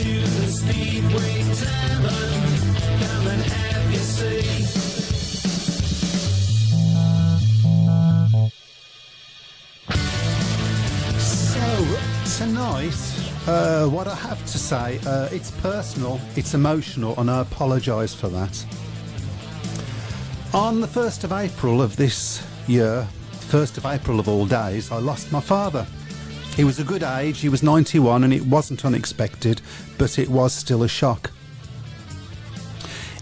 to the Speedway Tavern. Come and have your say. So, tonight, what I have to say, it's personal, it's emotional, and I apologise for that. On the 1st of April of this year, 1st of April of all days, I lost my father. He was a good age, he was 91, and it wasn't unexpected, but it was still a shock.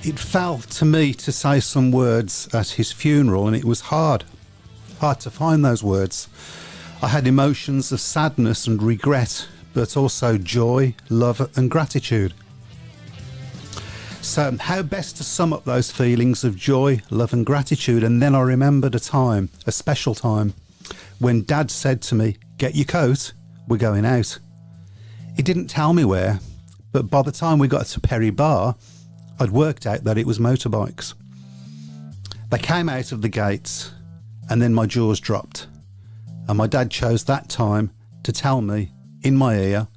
It fell to me to say some words at his funeral, and it was hard to find those words. I had emotions of sadness and regret, but also joy, love and gratitude. So how best to sum up those feelings of joy, love and gratitude? And then I remembered a time, a special time, when Dad said to me, "Get your coat, we're going out." He didn't tell me where, but by the time we got to Perry Bar, I'd worked out that it was motorbikes. They came out of the gates, and then my jaws dropped. And my dad chose that time to tell me, in my ear,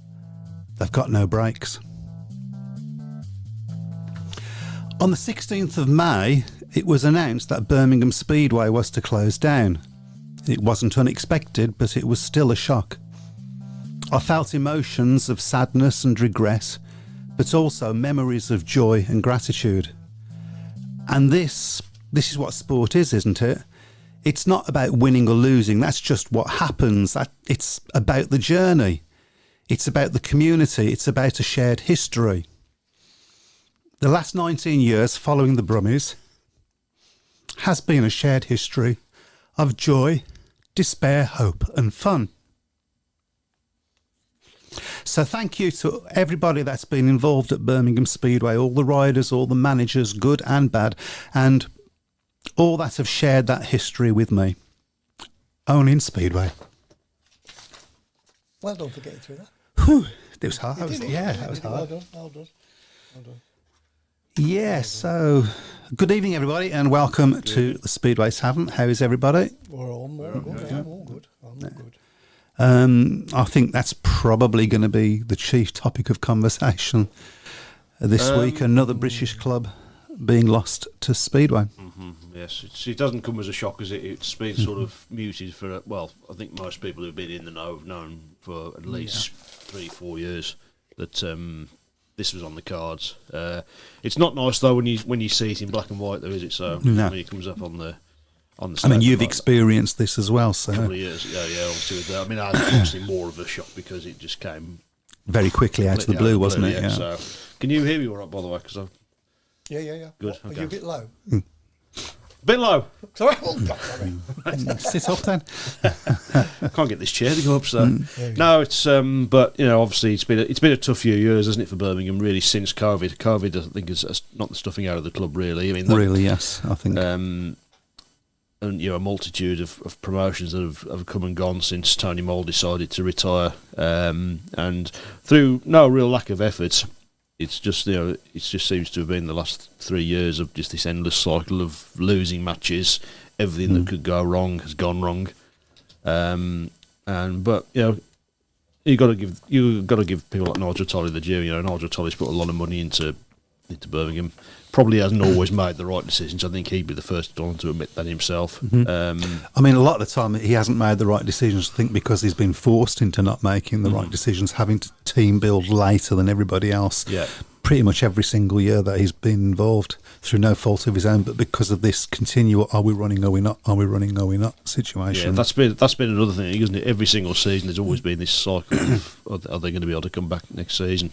they've got no brakes. On the 16th of May, it was announced that Birmingham Speedway was to close down. It wasn't unexpected, but it was still a shock. I felt emotions of sadness and regret, but also memories of joy and gratitude. And this is what sport is, isn't it? It's not about winning or losing, that's just what happens. It's about the journey. It's about the community, it's about a shared history. The last 19 years following the Brummies has been a shared history of joy, despair, hope and fun. So thank you to everybody that's been involved at Birmingham Speedway, all the riders, all the managers, good and bad, and all that have shared that history with me. Owning Speedway. Well done for getting through that. Whew, it was hard. That was hard. Well done. Yeah, so good evening everybody and welcome to the Speedway Tavern. How is everybody? We're all good. I'm all good. I think that's probably going to be the chief topic of conversation this week. Another British club being lost to Speedway. Yes, it doesn't come as a shock, as it's been sort of muted for, well, I think most people who've been in the know have known for at least 3-4 years that this was on the cards. It's not nice though when you see it in black and white, though, is it? So no. When it comes up on the I mean, you've experienced this as well, so a couple of years ago, yeah. Obviously, with that. I mean, I was obviously more of a shock because it just came very quickly out of the blue, wasn't it? Yeah. So, can you hear me all right, by the way? Cause Yeah. Good. Are you a bit low? Bit low. Sorry. Oh, God, sorry. Sit up then. Can't get this chair to go up. So no, it's but you know, obviously it's been a tough few years, hasn't it, for Birmingham? Really, since COVID. COVID, I think, is not the stuffing out of the club. Really, I mean, really, yes, I think. And you know, a multitude of promotions that have come and gone since Tony Moll decided to retire, and through no real lack of effort. It's just, you know, it just seems to have been the last 3 years of just this endless cycle of losing matches. Everything that could go wrong has gone wrong, but you know, you got to give people like Nigel Tolley the due. You know, Nigel Tolley's put a lot of money into Birmingham. Probably hasn't always made the right decisions. I think he'd be the first one to admit that himself. I mean, a lot of the time he hasn't made the right decisions, I think, because he's been forced into not making the right decisions, having to team build later than everybody else. Yeah. Pretty much every single year that he's been involved, through no fault of his own, but because of this continual "are we running, are we not, are we running, are we not" situation. Yeah, that's been another thing, isn't it? Every single season there's always been this cycle of are they going to be able to come back next season?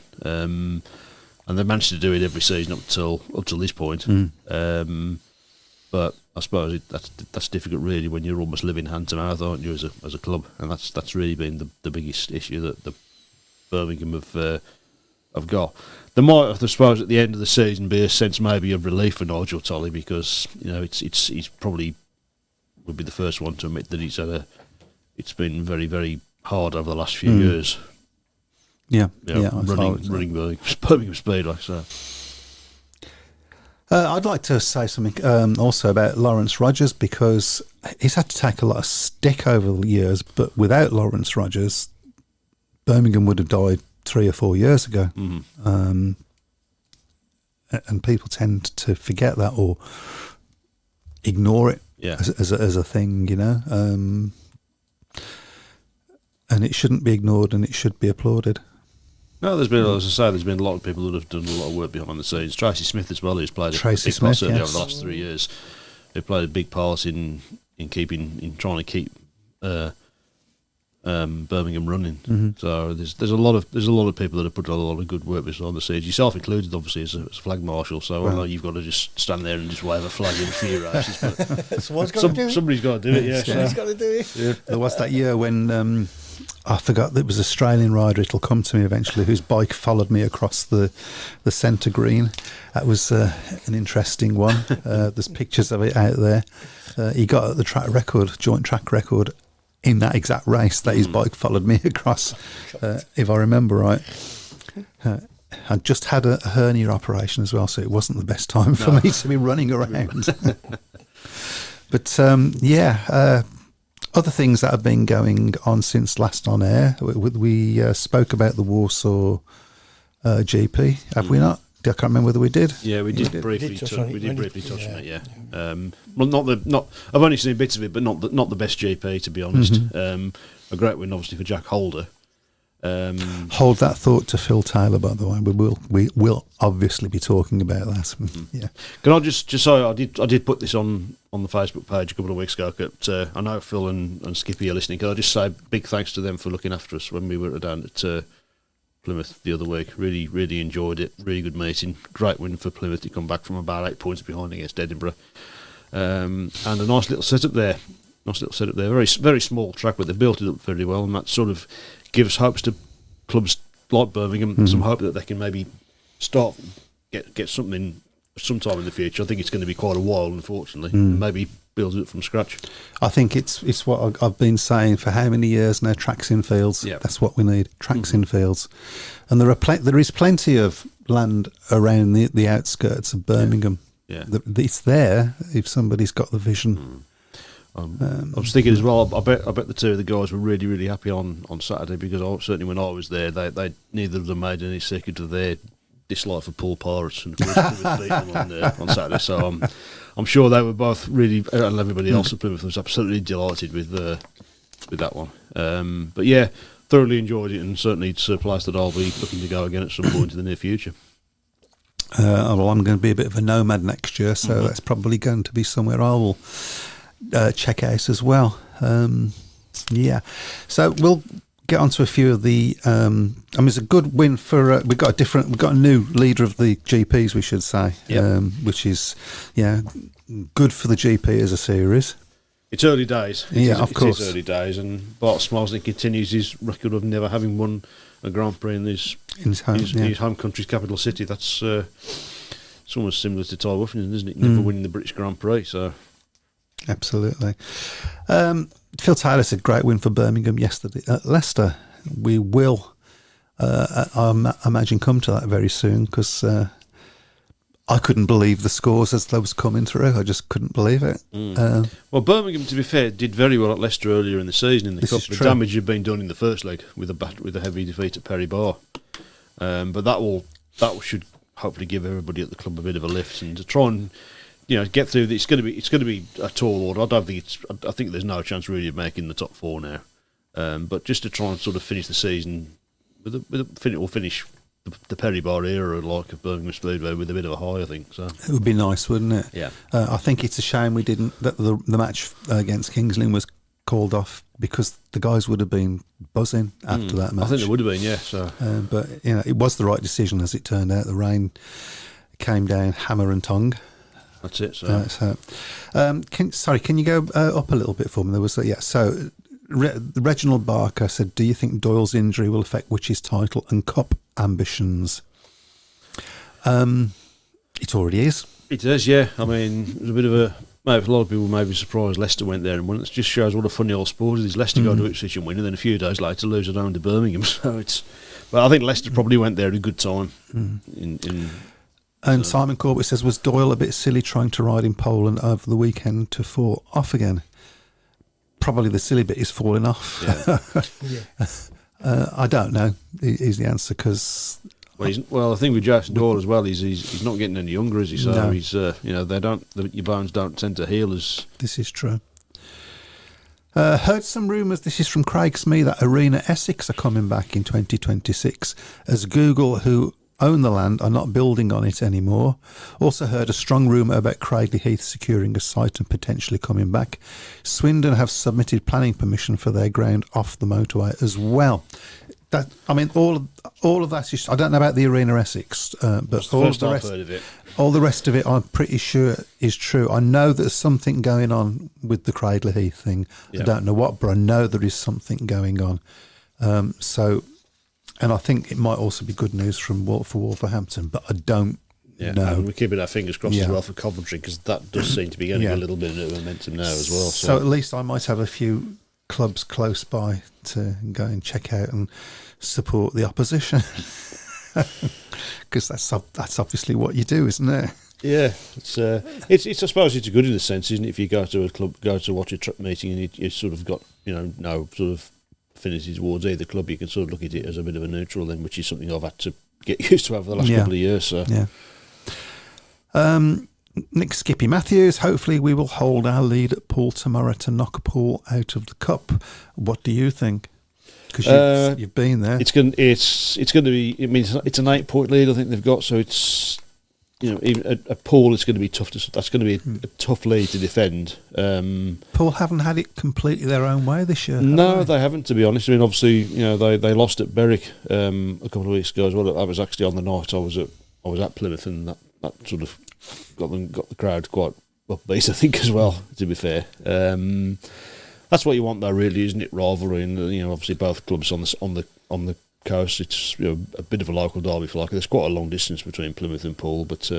And they managed to do it every season up till this point. But I suppose that's difficult, really, when you're almost living hand to mouth, aren't you, as a club? And that's really been the biggest issue that the Birmingham have got. There might, I suppose, at the end of the season be a sense maybe of relief for Nigel Tolley, because you know he's probably would be the first one to admit that it's been very, very hard over the last few years. Yeah, running Birmingham Speedway. So, I'd like to say something also about Lawrence Rogers, because he's had to take a lot of stick over the years. But without Lawrence Rogers, Birmingham would have died 3 or 4 years ago. And people tend to forget that or ignore it as a thing, you know. And it shouldn't be ignored, and it should be applauded. No, there's been, as I say, there's been a lot of people that have done a lot of work behind the scenes. Tracy Smith as well, who's played a big part certainly over the last 3 years. Who played a big part in trying to keep Birmingham running. So there's a lot of people that have put a lot of good work behind the scenes. Yourself included, obviously, as a flag marshal. So I know you've got to just stand there and just wave a flag in a few races. But somebody's got to do it. Yeah, Somebody's got to do it. Yeah. There was that year when I forgot that it was an Australian rider. It'll come to me eventually. Whose bike followed me across the centre green. That was an interesting one. There's pictures of it out there. He got the joint track record. In that exact race that his bike followed me across, if I remember right. I just had a hernia operation as well, so it wasn't the best time for me to be running around. But other things that have been going on since last on air, we spoke about the Warsaw GP, have we not? I can't remember whether we did. Yeah, we did briefly touch on it. Yeah, well, I've only seen bits of it, but not the best GP, to be honest. A great win, obviously, for Jack Holder. Hold that thought to Phil Taylor, by the way. We will obviously be talking about that. Yeah. Can I just say I did put this on the Facebook page a couple of weeks ago. I know Phil and Skippy are listening. Can I just say big thanks to them for looking after us when we were down at Plymouth the other week. Really, really enjoyed it. Really good meeting. Great win for Plymouth to come back from about 8 points behind against Edinburgh. And a nice little setup there. Very, very small track, but they built it up very well, and that sort of gives hopes to clubs like Birmingham. Some hope that they can maybe start get something sometime in the future. I think it's going to be quite a while, unfortunately. Maybe build it from scratch. I think it's what I've been saying for how many years now. Tracks in fields. Yep. That's what we need. Tracks in fields, and there is plenty of land around the outskirts of Birmingham. Yeah. It's there if somebody's got the vision. I was thinking as well. I bet the two of the guys were really, really happy on Saturday, because certainly when I was there, they neither of them made any secret of their dislike for Paul Pirates, and of course Plymouth beat them on Saturday. So I'm sure they were both really, and everybody else at Plymouth was absolutely delighted with that one. But yeah, thoroughly enjoyed it, and certainly it's a place that I'll be looking to go again at some point in the near future. Well, I'm going to be a bit of a nomad next year, so that's probably going to be somewhere I will check out as well. So we'll get on to a few of the it's a good win for we've got a new leader of the GPs, we should say. Which is good for the GP as a series. It's early days. Of course. It is early days, and Bart Smilesnik continues his record of never having won a Grand Prix in his home country's capital city. That's it's almost similar to Ty Wuffington, isn't it? Never winning the British Grand Prix. So absolutely. Phil Taylor said great win for Birmingham yesterday at Leicester. We will, I imagine, come to that very soon, because I couldn't believe the scores as those coming through. I just couldn't believe it. Well, Birmingham, to be fair, did very well at Leicester earlier in the season in the cup. The damage had been done in the first leg with a heavy defeat at Perry Bar, but that should hopefully give everybody at the club a bit of a lift, and to try and get through. It's going to be a tall order. I think there's no chance really of making the top four now, but just to try and sort of finish the season finish the Perry Bar era like of Birmingham Speedway with a bit of a high, I think. So it would be nice, wouldn't it? Yeah. I think it's a shame that the match against Kings Lynn was called off, because the guys would have been buzzing after that match. I think they would have been, yeah. So, but it was the right decision as it turned out. The rain came down hammer and tongue. That's it. So, can you go up a little bit for me? There was So Reginald Barker said, "Do you think Doyle's injury will affect Witch's title and cup ambitions?" It already is. It is, yeah. I mean, it was a bit of a. Maybe a lot of people may be surprised Leicester went there and won. It just shows what a funny old sport it is. Leicester go to Ipswich and win, and then a few days later lose at home to Birmingham. So it's. But I think Leicester probably went there at a good time. And Simon Corbett says, was Doyle a bit silly trying to ride in Poland over the weekend to fall off again? Probably the silly bit is falling off. Yeah. I don't know. Is the answer because Well, I think with Jason Doyle as well, he's not getting any younger, is he? So No. he's your bones don't tend to heal as. this is true. Heard some rumours, this is from Craig Smee, that Arena Essex are coming back in 2026 as Google, who own the land, are not building on it anymore. Also heard a strong rumour about Cradley Heath securing a site and potentially coming back. Swindon have submitted planning permission for their ground off the motorway as well. All of that is. I don't know about the Arena Essex, but all First the I've rest, heard of it. all the rest of it, I'm pretty sure is true. I know there's something going on with the Cradley Heath thing. Yeah. I don't know what, but I know there is something going on. And I think it might also be good news for Wolverhampton, but I don't Yeah, know. and we're keeping our fingers crossed as Yeah. well for Coventry, because that does seem to be getting Yeah. a little bit of momentum now as well. So at least I might have a few clubs close by to go and check out and support the opposition, because that's obviously what you do, isn't it? yeah, it's I suppose it's good in a sense, isn't it? If you go to a club, go to watch a meeting, and you sort of got no sort of affinity towards either club, you can sort of look at it as a bit of a neutral then, which is something I've had to get used to over the last Yeah. couple of years. So Yeah. Nick Skippy Matthews, hopefully we will hold our lead at Poole tomorrow to knock Poole out of the cup. What do you think? Because you've been there. it's going to be. I mean, it's an 8-point lead I think they've got, so it's even a Poole, it's going to be tough to. That's going to be a tough lead to defend. Poole haven't had it completely their own way this year. have No, they haven't, to be honest. I mean, obviously, they lost at Berwick a couple of weeks ago as well. I was actually on the night. I was at Plymouth, and that sort of got the crowd quite upbeat, I think, as well. To be fair, that's what you want, though, really, isn't it? Rivalry, and obviously both clubs on the coast. It's a bit of a local derby, for like. There's quite a long distance between Plymouth and Poole, but.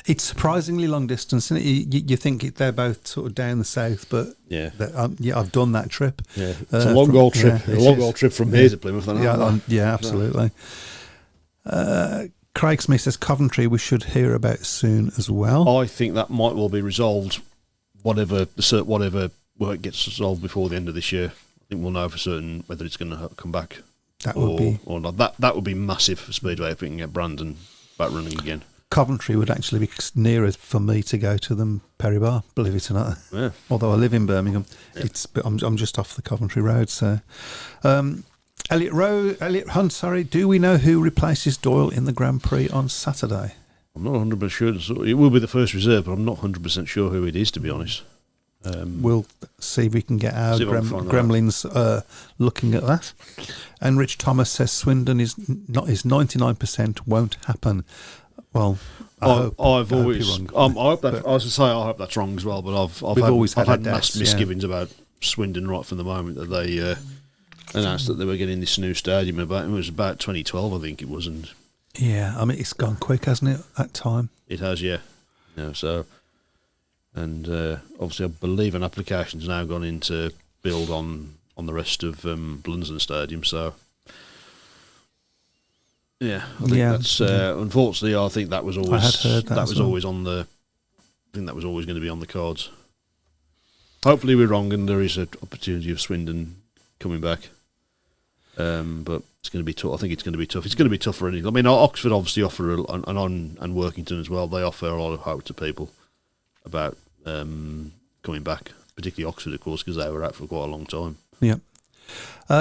It's surprisingly long distance, isn't it? You think they're both sort of down the south, but Yeah. I've done that trip. Yeah, it's a long old trip. Yeah, a it long is. old trip from here to Plymouth. Yeah, absolutely. Craig Smith says Coventry we should hear about soon as well. I think that might well be resolved. Whatever work gets resolved before the end of this year, I think we'll know for certain whether it's going to come back That would be or not. That would be massive for Speedway if we can get Brandon back running again. Coventry would actually be nearer for me to go to than Perry Bar, believe it or not. Yeah. Although I live in Birmingham, Yeah. I'm just off the Coventry Road. So, Elliot Hunt, sorry. Do we know who replaces Doyle in the Grand Prix on Saturday? I'm not 100% sure. So it will be the first reserve, but I'm not 100% sure who it is, to be honest. We'll see if we can get our See if I can find that gremlins looking at that. And Rich Thomas says Swindon is 99% won't happen. Well, I hope you're wrong. I hope that. I was to say I hope that's wrong as well. But I've always had had doubts, misgivings about Swindon right from the moment that they announced that they were getting this new stadium. It was about 2012, I think it was, and Yeah, I mean, it's gone quick, hasn't it, that time? it has, yeah. So, and obviously, I believe an application's now gone in to build on the rest of Blunsdon Stadium. So, yeah, I think that's unfortunately. I think that was always I had heard that as was well. always on the. I think that was always going to be on the cards. Hopefully, we're wrong, and there is an opportunity of Swindon coming back. But it's going to be tough. I think it's going to be tough. It's going to be tough for any. I mean, Oxford obviously offer and Workington as well. They offer a lot of hope to people about coming back, particularly Oxford, of course, because they were out for quite a long time. Yeah.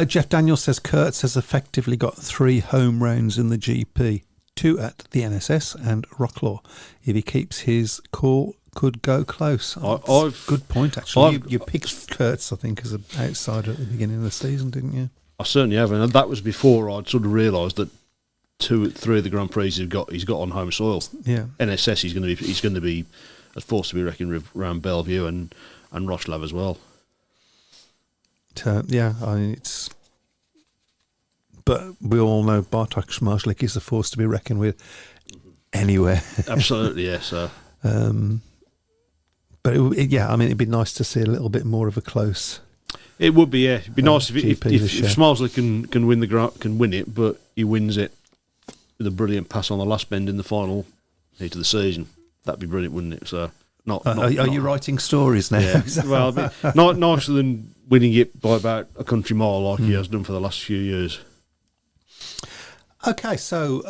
Jeff Daniels says Kurtz has effectively got 3 home rounds in the GP, 2 at the NSS and Rocklaw. If he keeps his cool, could go close. Good point, actually. You picked Kurtz, I think, as an outsider at the beginning of the season, didn't you? I certainly have, and that was before I'd sort of realised that 2-3 of the Grand Prix he's got on home soil. Yeah. NSS he's going to be a force to be reckoned around Bellevue and Rochlav as well. Yeah, it's. But we all know Bartok Schmarzlik is a force to be reckoned with anywhere. Absolutely, yeah. So, but it'd be nice to see a little bit more of a close. it would be, yeah. It'd be nice if GP this year. Schmarzlik can win it, but he wins it with a brilliant pass on the last bend in the final heat of the season. That'd be brilliant, wouldn't it? So, Are you writing stories now? Yeah. Well, not nicer than winning it by about a country mile like he has done for the last few years. Okay, so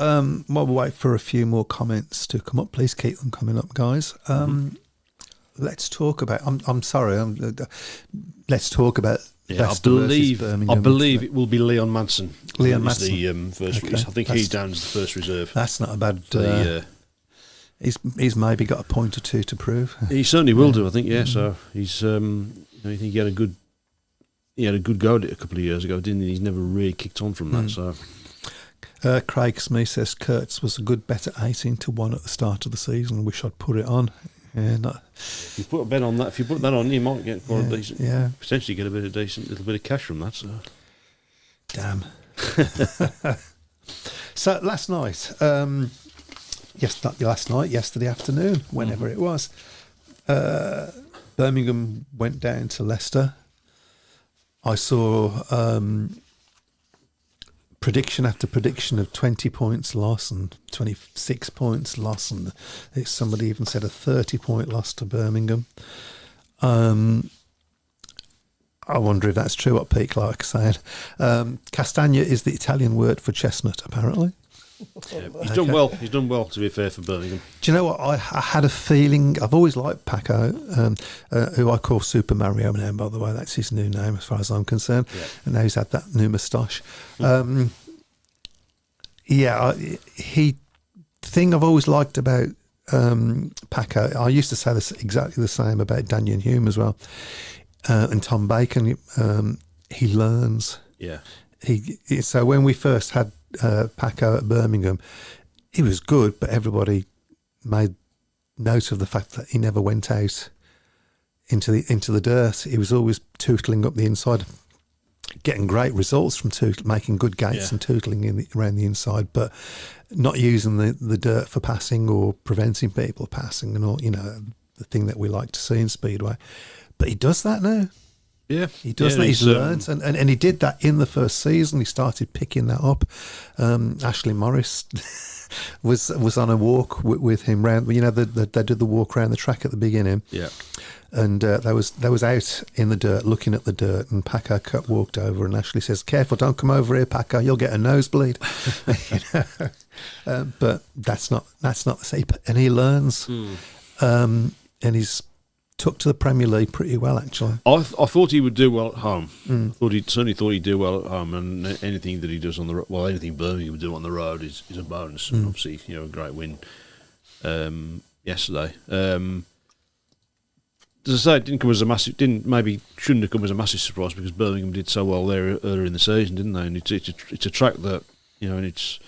while we wait for a few more comments to come up, please keep them coming up, guys. Let's talk about. I'm sorry. Let's talk about. Yeah, Leicester versus Birmingham. I believe it will be Leon Manson. Leon Who is Manson. the first. Okay. I think he's down as the first reserve. That's not a bad. The, he's maybe got a point or two to prove. he certainly will do. I think. Yeah. So he's. I think he had a good. He had a good go at it a couple of years ago, didn't he? He's never really kicked on from that. So. Craig Smith says Kurtz was a good bet at 18-1 at the start of the season. Wish I'd put it on. Yeah, If you put a bet on that, if you put that on, you might get quite a decent. Yeah. Potentially get a bit of little bit of cash from that. So. Damn. So last night, yesterday afternoon, whenever it was, Birmingham went down to Leicester. I saw prediction after prediction of 20 points loss and 26 points loss, and somebody even said a 30-point loss to Birmingham. I wonder if that's true what Pete Clark's saying. Castagna is the Italian word for chestnut, apparently. Yeah, he's done well. He's done well, to be fair, for Birmingham. Do you know what? I had a feeling. I've always liked Paco, who I call Super Mario now, by the way. That's his new name as far as I'm concerned. Yeah. And now he's had that new moustache. Thing I've always liked about Paco, I used to say this exactly the same about Daniel Hume as well. And Tom Bacon, he learns. Yeah. So when we first had Paco at Birmingham, he was good, but everybody made note of the fact that he never went out into the dirt. He was always tootling up the inside, getting great results from making good gates and tootling around the inside, but not using the dirt for passing or preventing people passing and all. The thing that we like to see in Speedway. But he does that now. Yeah, he does that. He's learned, and he did that in the first season. He started picking that up. Ashley Morris was on a walk with him round. They did the walk around the track at the beginning. Yeah, and they was out in the dirt, looking at the dirt, and Paco walked over, and Ashley says, "Careful, don't come over here, Paco. You'll get a nosebleed." But that's not the same. And he learns, and he's took to the Premier League pretty well, actually. I thought he would do well at home. Certainly thought he'd do well at home, and anything that he does on the anything Birmingham would do on the road is a bonus. And obviously, a great win yesterday. As I say, it shouldn't have come as a massive surprise because Birmingham did so well there earlier in the season, didn't they? And it's a track that and it's.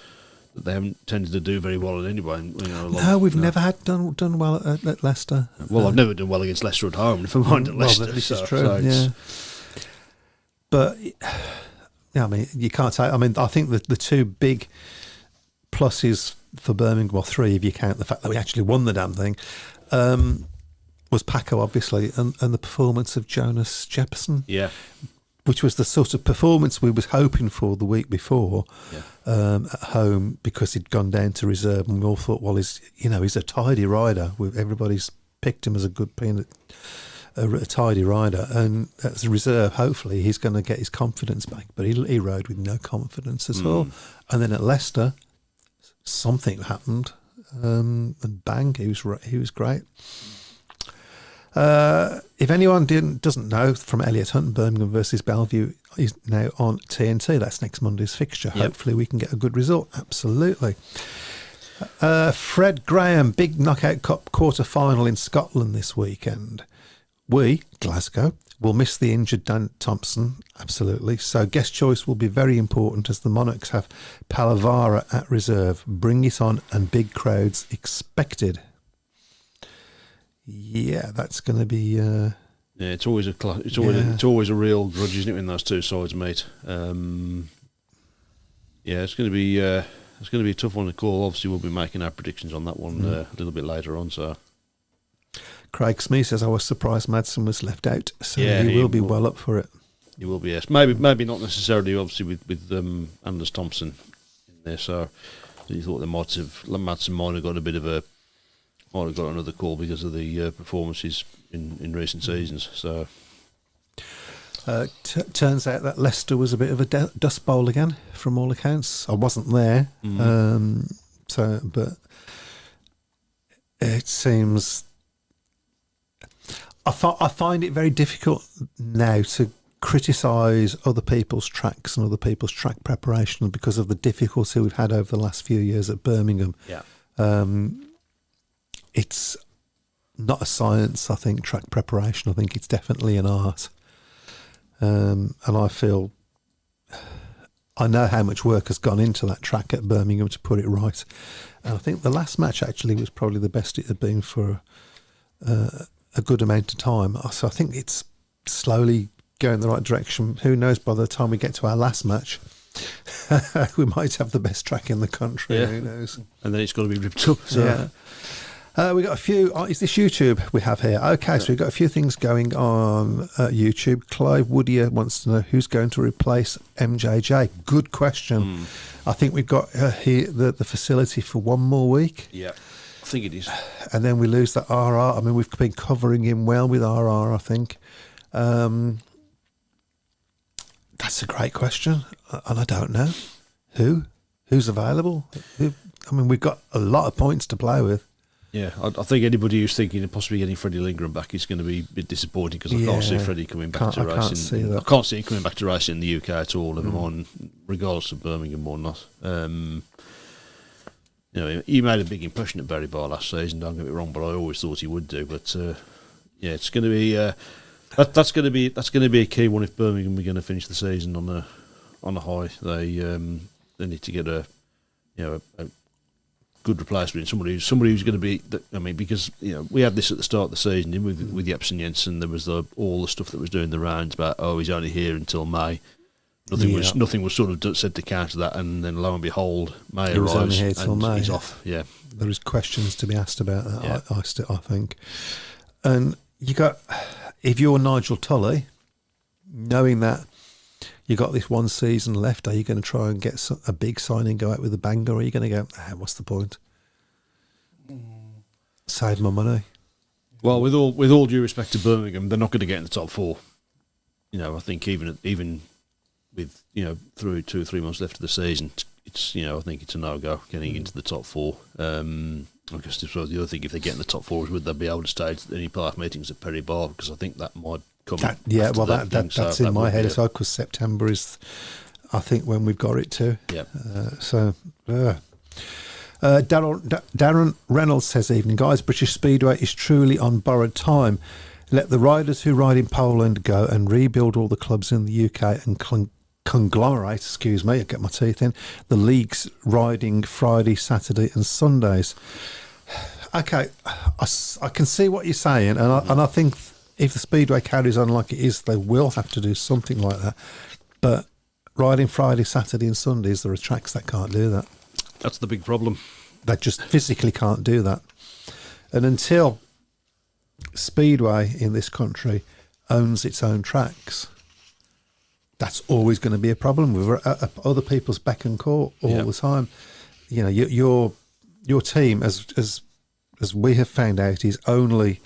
They haven't tended to do very well at anyway. We've never done well at Leicester. Well, I've never done well against Leicester at home. If I'm mind at Leicester, this is true. But you can't say. I think that the two big pluses for Birmingham, well, three if you count the fact that we actually won the damn thing, was Paco obviously, and the performance of Jonas Jepson. Yeah. Which was the sort of performance we was hoping for the week before at home, because he'd gone down to reserve, and we all thought, well, he's a tidy rider. Everybody's picked him as a good peanut, a tidy rider, and as a reserve, hopefully he's going to get his confidence back. But he rode with no confidence at all. And then at Leicester, something happened, and bang, he was great. If anyone doesn't know, from Elliot Hunt, Birmingham versus Bellevue is now on TNT. That's next Monday's fixture. Yep. Hopefully we can get a good result. Absolutely. Fred Graham, big knockout cup quarter final in Scotland this weekend. We, Glasgow, will miss the injured Dan Thompson. Absolutely. So guest choice will be very important as the Monarchs have Palavara at reserve. Bring it on, and big crowds expected. Yeah, that's going to be. It's always it's always a real grudge, isn't it, when those two sides meet? It's going to be a tough one to call. Obviously, we'll be making our predictions on that one a little bit later on. So, Craig Smith says I was surprised Madsen was left out, so he will be well up for it. He will be, yes. Maybe not necessarily, obviously, with Anders Thompson in there. So, you thought Madsen might have got a bit of a. Might have got another call because of the performances in recent seasons. So, Turns out that Leicester was a bit of a dust bowl again, from all accounts. I wasn't there, but it seems. I find it very difficult now to criticise other people's tracks and other people's track preparation because of the difficulty we've had over the last few years at Birmingham. Yeah. It's not a science, I think, track preparation. I think it's definitely an art. And I feel I know how much work has gone into that track at Birmingham to put it right. And I think the last match actually was probably the best it had been for a good amount of time. So I think it's slowly going the right direction. Who knows, by the time we get to our last match, we might have the best track in the country. Yeah. Who knows? And then it's got to be ripped up. So. Yeah. We got a few. Is this YouTube we have here? Okay, so we've got a few things going on at YouTube. Clive Woodier wants to know who's going to replace MJJ. Good question. I think we've got here the facility for one more week. Yeah, I think it is. And then we lose that RR. I mean, we've been covering him well with RR, I think. That's a great question. And I don't know. Who's available? I mean, we've got a lot of points to play with. Yeah, I think anybody who's thinking of possibly getting Freddie Lindgren back is going to be a bit disappointed because I can't see Freddie coming back to racing. I can't see him coming back to racing in the UK at all, never mind, regardless of Birmingham or not. You know, he made a big impression at Berry Bar last season. Don't get me wrong, but I always thought he would do. But yeah, it's going to be that's going to be a key one if Birmingham are going to finish the season on a high. They need to get a good replacement, somebody who's going to be. I mean, because we had this at the start of the season with Jepsen Jensen. There was all the stuff that was doing the rounds about he's only here until May. Nothing was sort of said to counter that, and then lo and behold, May arrives only here till and May. he's off. Yeah, there is questions to be asked about that. Yeah. I think, and you got if you're Nigel Tully, knowing that. You got this one season left. Are you going to try and get a big signing, go out with a banger, or are you going to go, what's the point? Save my money. Well, with all due respect to Birmingham, they're not going to get in the top four. I think even with through 2 or 3 months left of the season, it's I think it's a no go getting into the top four. I guess the other thing, if they get in the top four, is would they be able to stay at any playoff meetings at Perry Bar? Because I think that might. That's in my head as well, because September is, I think, when we've got it to. Yeah. Darren Reynolds says, evening guys, British Speedway is truly on borrowed time. Let the riders who ride in Poland go and rebuild all the clubs in the UK and conglomerate, I get my teeth in, the leagues riding Friday, Saturday and Sundays. Okay, I can see what you're saying, and I think if the Speedway carries on like it is, they will have to do something like that. But riding Friday, Saturday and Sundays, there are tracks that can't do that. That's the big problem. They just physically can't do that. And until Speedway in this country owns its own tracks, that's always going to be a problem. With other people's beck and call all the time. Your team, as we have found out, is only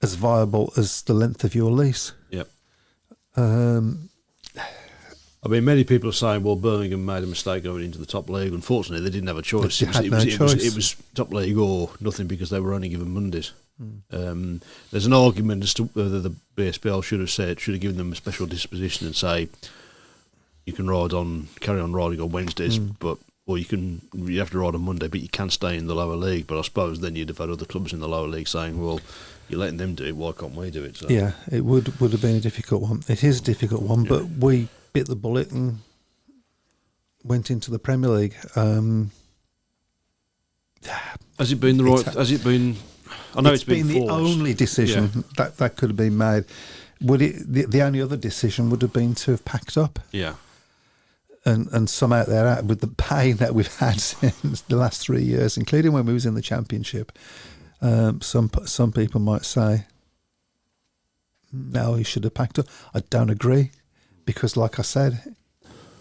as viable as the length of your lease. Yep. I mean, many people are saying, well, Birmingham made a mistake going into the top league. Unfortunately, they didn't have a choice. It was top league or nothing, because they were only given Mondays. There's an argument as to whether the BSPL should have given them a special disposition and say you can carry on riding on Wednesdays, or you have to ride on Monday, but you can stay in the lower league. But I suppose then you'd have had other clubs in the lower league saying, well, you're letting them do it, why can't we do it? So. Yeah, it would have been a difficult one. It is a difficult one, but we bit the bullet and went into the Premier League. Has it been the right? Has it been? I know it's been the only decision that could have been made. Would it? The only other decision would have been to have packed up. Yeah. And some out there, with the pain that we've had since the last 3 years, including when we was in the Championship, some people might say, no, he should have packed up. I don't agree, because like I said,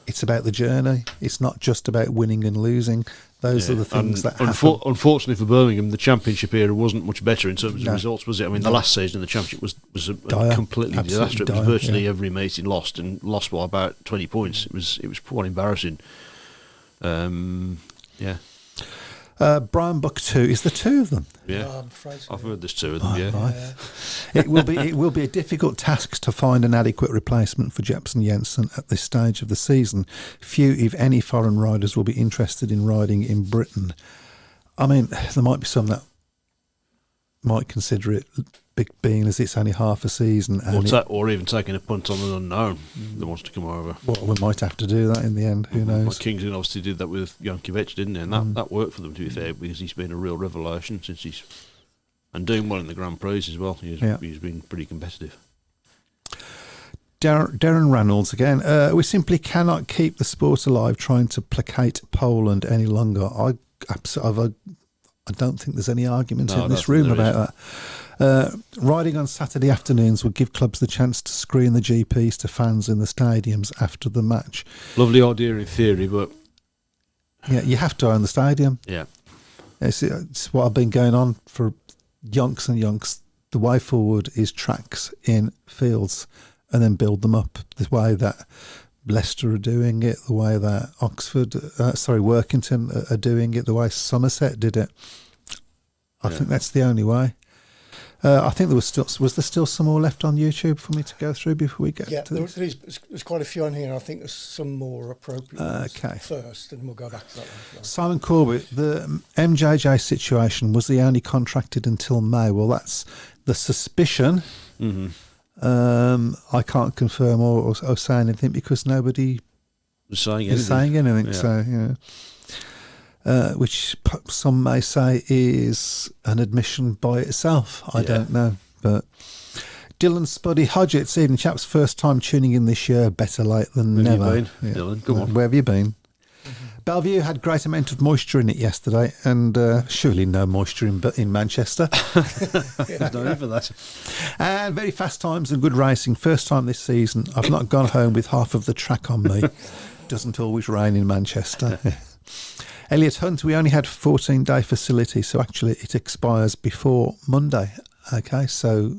it's about the journey. It's not just about winning and losing. Those are the things that happen. Unfortunately for Birmingham, the championship era wasn't much better in terms of No. results, was it? I mean, the last season of the championship was a Dire. completely Absolutely disaster. It was dire, virtually yeah. every meeting lost, and lost by about 20 points. It was quite embarrassing. Yeah, Brian Buck 2, is there two of them? yeah. I'm afraid so. I've heard there's two of them. Yeah, Right. It will be a difficult task to find an adequate replacement for Jepson Jensen at this stage of the season. Few, if any, foreign riders will be interested in riding in Britain. I mean, there might be some that might consider it, big being as it's only half a season. And or even taking a punt on an unknown that wants to come over. well, we might have to do that in the end. Who knows? Like Kingston obviously did that with Jankovic, didn't he? And that worked for them, to be fair, because he's been a real revelation since he's and doing well in the Grand Prix as well. He's been pretty competitive. Darren Reynolds again. We simply cannot keep the sport alive trying to placate Poland any longer. I don't think there's any argument No, I in this don't think room there about that. Riding on Saturday afternoons would give clubs the chance to screen the GPs to fans in the stadiums after the match. Lovely idea in theory, but Yeah, you have to own the stadium. yeah, It's what I've been going on for yonks and yonks. The way forward is tracks in fields and then build them up the way that Leicester are doing it, the way that Workington are doing it, the way Somerset did it. I think that's the only way. I think there was there still some more left on YouTube for me to go through before we get to this? There's quite a few on here. I think there's some more appropriate ones Okay. first, and we'll go back to that one. Simon Corbett, the MJJ situation, was he only contracted until May? Well, that's the suspicion. I can't confirm or say anything because nobody saying is saying anything. Yeah. So, which some may say is an admission by itself. I don't know. But Dylan Spuddy Hodgetts, evening chaps, first time tuning in this year. Better late than Where have never. you been, Dylan? Come on. Where have you been? Bellevue had great amount of moisture in it yesterday, and surely no moisture in Manchester. There's no need for that. And very fast times and good racing. First time this season. I've not gone home with half of the track on me. Doesn't always rain in Manchester. Elliot Hunt, we only had 14-day facility, so actually it expires before Monday. Okay, so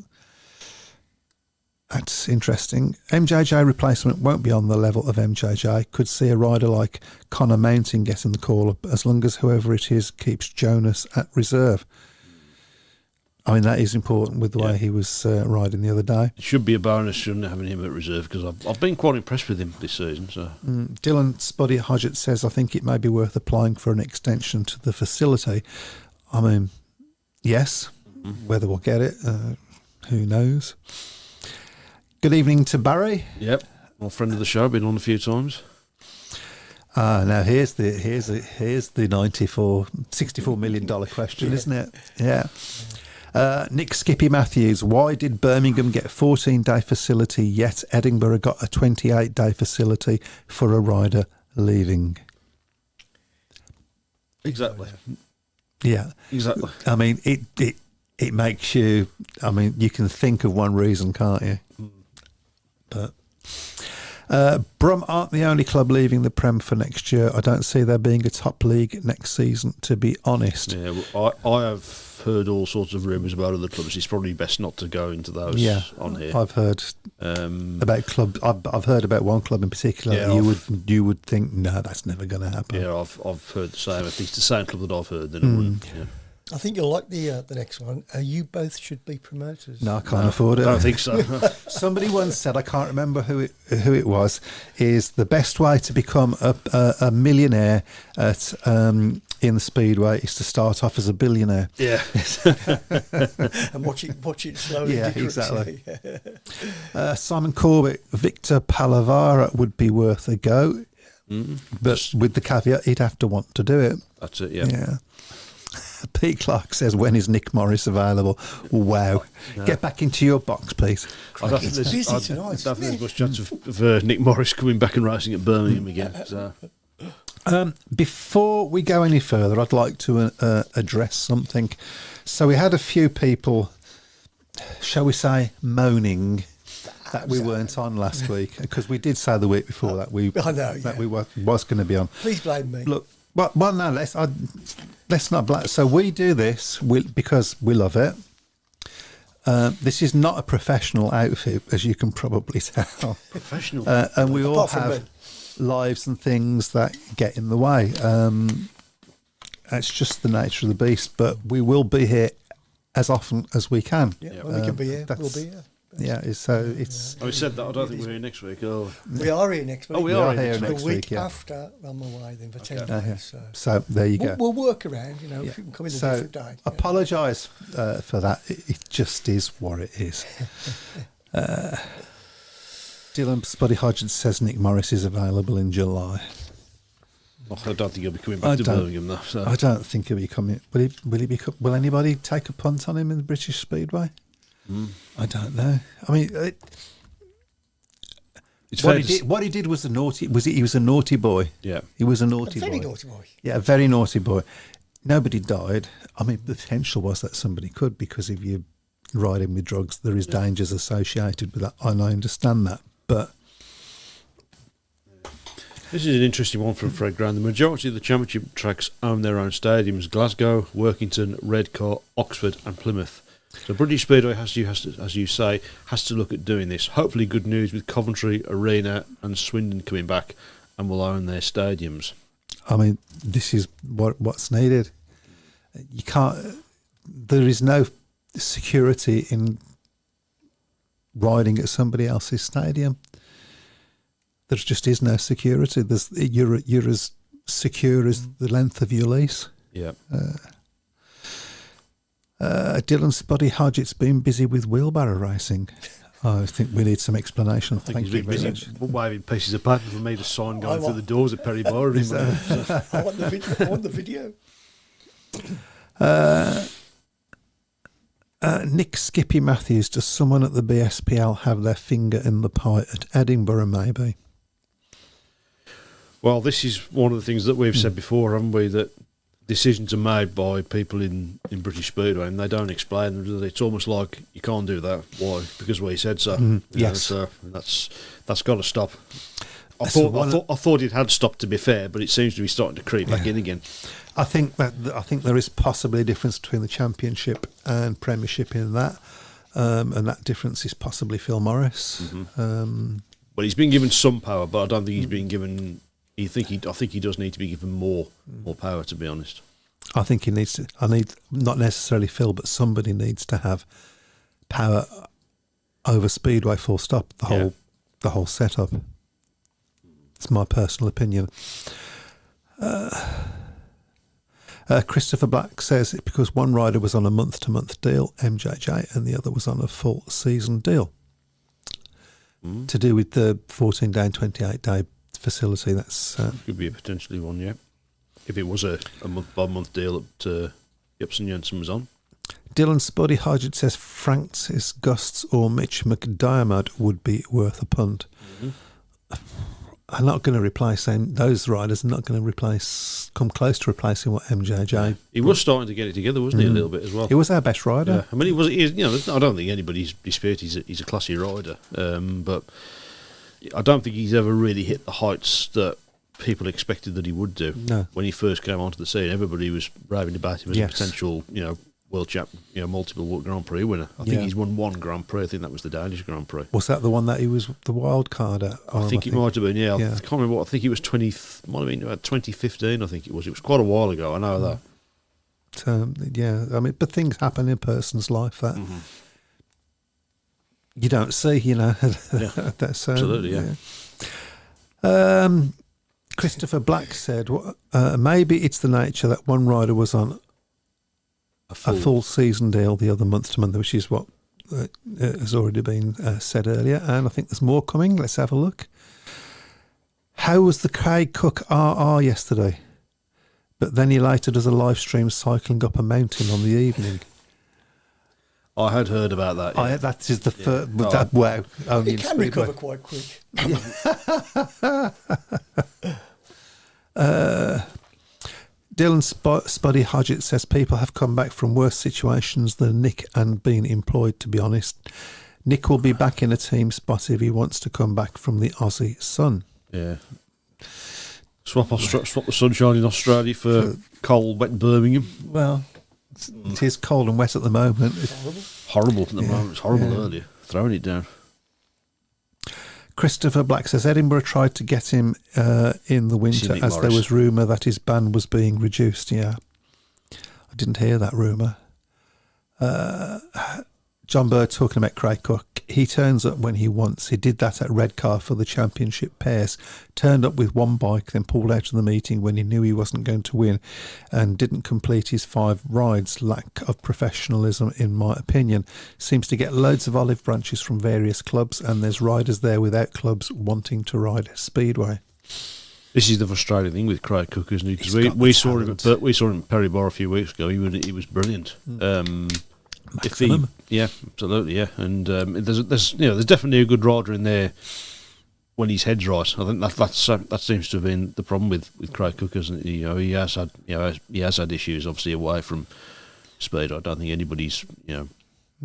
that's interesting. MJJ replacement won't be on the level of MJJ. Could see a rider like Connor Mountain getting the call up, as long as whoever it is keeps Jonas at reserve. I mean, that is important with the way he was riding the other day. It should be a bonus, shouldn't it, having him at reserve, because I've been quite impressed with him this season. So Dylan Spuddy Hodgett says, I think it may be worth applying for an extension to the facility. I mean, yes. Whether we'll get it, who knows. Good evening to Barry. Yep, my friend of the show, been on a few times. Now here's the $64 million question, isn't it? Yeah. Nick Skippy Matthews, why did Birmingham get a 14-day facility yet Edinburgh got a 28-day facility for a rider leaving? Exactly. Yeah. Exactly. I mean, it makes you, I mean, you can think of one reason, can't you? But Brum aren't the only club leaving the Prem for next year. I don't see there being a top league next season, to be honest. Yeah, well, I have heard all sorts of rumours about other clubs. It's probably best not to go into those on here. I've heard about club. I've heard about one club in particular. Yeah, you would think, no, that's never going to happen. Yeah, I've heard the same. If it's the same club that I've heard, then it wouldn't. Yeah. I think you'll like the next one. You both should be promoters. No, I can't afford it. I don't think so. Somebody once said, I can't remember who it was, is the best way to become a millionaire at in the Speedway is to start off as a billionaire. Yeah. And watch it slowly. Yeah, decrease. exactly. Yeah. Simon Corbett, Victor Palavara would be worth a go, but with the caveat he'd have to want to do it. That's it, yeah. Yeah. Pete Clark says, when is Nick Morris available? Wow. Get back into your box, please. I don't think It's busy there's tonight, I don't think isn't there's much chance of Nick Morris coming back and racing at Birmingham again. So. Before we go any further, I'd like to address something. So we had a few people, shall we say, moaning that we weren't on last week, because we did say the week before that we I know, that yeah. we was going to be on. Please blame me. Look, well no, let's not blame. So we do this because we love it. This is not a professional outfit, as you can probably tell. Professional. And we all Apart from have me. lives and things that get in the way. It's just the nature of the beast, but we will be here as often as we can. Yeah, when we can be here, we'll that's- be here. Yeah, so it's Oh, we said that. I don't think we're here next week. Oh, We are here next week. Oh, we are are here here next The week week, yeah. after, I'm away then for 10 Okay. days. So. So there you go. We'll work around, you know, Yeah. if you can come in a So different day. yeah. apologise for that. It just is what it is. Dylan Spuddy Hodgins says Nick Morris is available in July. I don't think he'll be coming I back to don't- Birmingham though. So. I don't think he'll be coming. Will anybody take a punt on him in the British Speedway? I don't know. I mean, It's fair to what he did was a naughty. He was a naughty boy. Yeah. He was a A naughty very boy. naughty boy. Yeah, a very naughty boy. Nobody died. I mean, the potential was that somebody could, because if you ride him with drugs, there is dangers associated with that, and I understand that. But This is an interesting one from Fred Graham. The majority of the championship tracks own their own stadiums: Glasgow, Workington, Redcar, Oxford, and Plymouth. So British Speedway has to, as you say, has to look at doing this. Hopefully, good news with Coventry, Arena, and Swindon coming back, and will own their stadiums. I mean, this is what's needed. You can't. There is no security in riding at somebody else's stadium. There just is no security. You're as secure as the length of your lease. Yeah. Dylan Spuddy Hodgett's been busy with wheelbarrow racing. I think we need some explanation. I think Thank he's you been very busy much. waving pieces of paper for me to sign going I through want- the doors at Perry Bar. I want the video. I want the video. Nick Skippy Matthews, does someone at the BSPL have their finger in the pie at Edinburgh, maybe? Well, this is one of the things that we've said before, haven't we? That decisions are made by people in British Speedway, and they don't explain them. Do they? It's almost like you can't do that. Why? Because we said so. You know, yes. so that's got to stop. I So thought it had stopped, to be fair, but it seems to be starting to creep back in again. I think there is possibly a difference between the Championship and Premiership in that, and that difference is possibly Phil Morris. Well, he's been given some power, but I don't think he's been given. I think he does need to be given more power, to be honest. I think he needs to. Not necessarily Phil, but somebody needs to have power over Speedway. Full stop. The whole setup. It's my personal opinion. Christopher Black says it because one rider was on a month-to-month deal, MJJ, and the other was on a full season deal. To do with the 14-day and 28-day facility. That's Could be a potentially one, yeah. If it was a month-by-month deal that Ipsen Jensen was on. Dylan Spuddy Hodgett says Francis Gusts or Mitch McDiarmid would be worth a punt. I'm not going to replace them. Those riders are not going to come close to replacing what MJJ. He was starting to get it together, wasn't he, a little bit as well? He was our best rider. Yeah, I mean, I don't think anybody's disputed he's a classy rider, but I don't think he's ever really hit the heights that people expected that he would do. No. When he first came onto the scene, everybody was raving about him as Yes. a potential, world champ, multiple Grand Prix winner. I think Yeah. he's won one Grand Prix. I think that was the Danish Grand Prix. Was that the one that he was the wild card at? I think it might have been. Yeah, Yeah. I can't remember what. I think it was 2015. I think it was. It was quite a while ago. I know that. Yeah, I mean, but things happen in a person's life that you don't see, Yeah. That's, Absolutely, yeah. Christopher Black said, maybe it's the nature that one rider was on a full season deal, the other month to month, which is what has already been said earlier. And I think there's more coming. Let's have a look. How was the Craig Cook RR yesterday? But then he later does a live stream cycling up a mountain on the evening. I had heard about that. Yeah. That is the first. Oh. Wow. Only He in can Speedway. recover quite quick. Dylan Spuddy Hodgett says people have come back from worse situations than Nick and been employed, to be honest. Nick will be back in a team spot if he wants to come back from the Aussie sun. Yeah. Swap the sunshine in Australia for cold, wet Birmingham. Well, it is cold and wet at the moment. Horrible at the moment. It's horrible earlier. Throwing it down. Christopher Black says Edinburgh tried to get him in the winter Nick as Morris. there was rumour that his band was being reduced. Yeah, I didn't hear that rumour. John Bird talking about Craig Cook. He turns up when he wants. He did that at Redcar for the championship pairs. Turned up with one bike, then pulled out of the meeting when he knew he wasn't going to win and didn't complete his 5 rides. Lack of professionalism, in my opinion. Seems to get loads of olive branches from various clubs, and there's riders there without clubs wanting to ride Speedway. This is the frustrating thing with Craig Cook, isn't it? He's Because got we the saw him talent. we saw him at Perry Bar a few weeks ago. He was brilliant. Maximum. Yeah, absolutely, yeah. And there's definitely a good rider in there when his head's right. I think that seems to have been the problem with Craig Cook, isn't it? He has had issues obviously away from speed. I don't think anybody's